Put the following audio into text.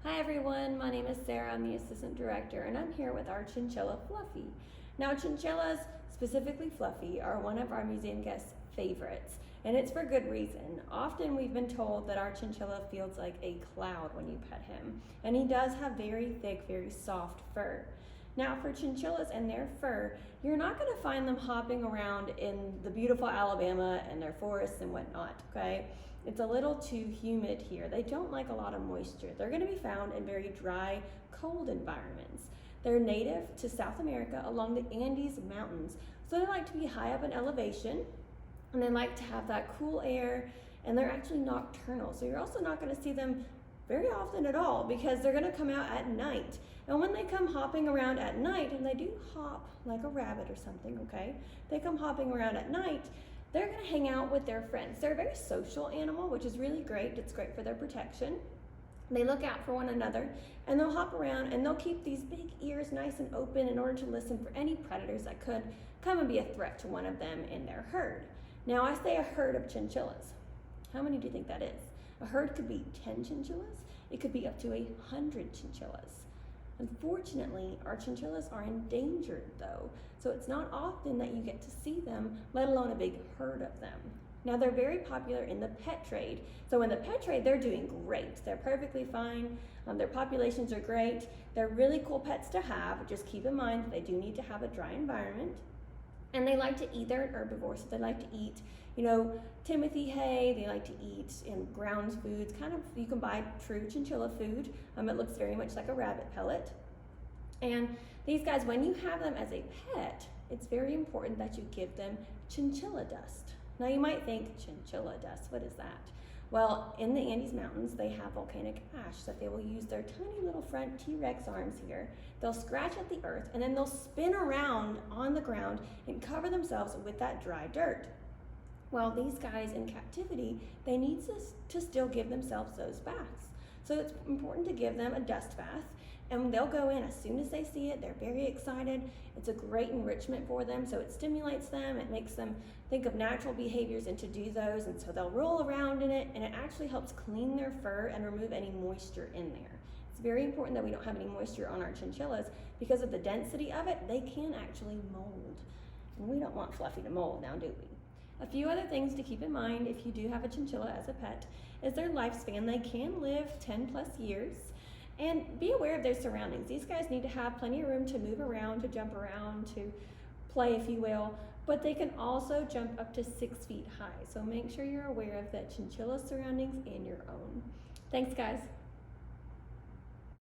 Hi everyone, my name is Sarah, I'm the assistant director, and I'm here with our chinchilla Fluffy. Now chinchillas, specifically Fluffy, are one of our museum guests' favorites, and it's for good reason. Often we've been told that our chinchilla feels like a cloud when you pet him, and he does have very thick, very soft fur. Now for chinchillas and their fur, you're not going to find them hopping around in the beautiful Alabama and their forests and whatnot, okay? It's a little too humid here. They don't like a lot of moisture. They're going to be found in very dry, cold environments. They're native to South America along the Andes Mountains. So they like to be high up in elevation, and they like to have that cool air, and they're actually nocturnal. So you're also not going to see them very often at all because they're going to come out at night. And when they come hopping around at night, and they do hop like a rabbit or something, okay? They come hopping around at night, they're going to hang out with their friends. They're a very social animal, which is really great. It's great for their protection. They look out for one another, and they'll hop around, and they'll keep these big ears nice and open in order to listen for any predators that could come and be a threat to one of them in their herd. Now, I say a herd of chinchillas. How many do you think that is? A herd could be 10 chinchillas. It could be up to 100 chinchillas. Unfortunately, our chinchillas are endangered though, so it's not often that you get to see them, let alone a big herd of them. Now they're very popular in the pet trade. So in the pet trade, they're doing great. They're perfectly fine. Their populations are great. They're really cool pets to have. Just keep in mind that they do need to have a dry environment. And they like to eat, they're an herbivore, so they like to eat, Timothy hay, they like to eat in ground foods, kind of, you can buy true chinchilla food. It looks very much like a rabbit pellet. And these guys, when you have them as a pet, it's very important that you give them chinchilla dust. Now you might think, chinchilla dust, what is that? Well, in the Andes Mountains, they have volcanic ash that they will use their tiny little front T-Rex arms here. They'll scratch at the earth, and then they'll spin around on the ground and cover themselves with that dry dirt. Well, these guys in captivity, they need to still give themselves those baths. So it's important to give them a dust bath, and they'll go in as soon as they see it. They're very excited. It's a great enrichment for them, so it stimulates them. It makes them think of natural behaviors and to do those, and so they'll roll around in it, and it actually helps clean their fur and remove any moisture in there. It's very important that we don't have any moisture on our chinchillas because of the density of it. They can actually mold, and we don't want Fluffy to mold now, do we? A few other things to keep in mind if you do have a chinchilla as a pet is their lifespan. They can live 10 plus years. And be aware of their surroundings. These guys need to have plenty of room to move around, to jump around, to play, if you will, but they can also jump up to 6 feet high. So make sure you're aware of the chinchilla surroundings and your own. Thanks, guys.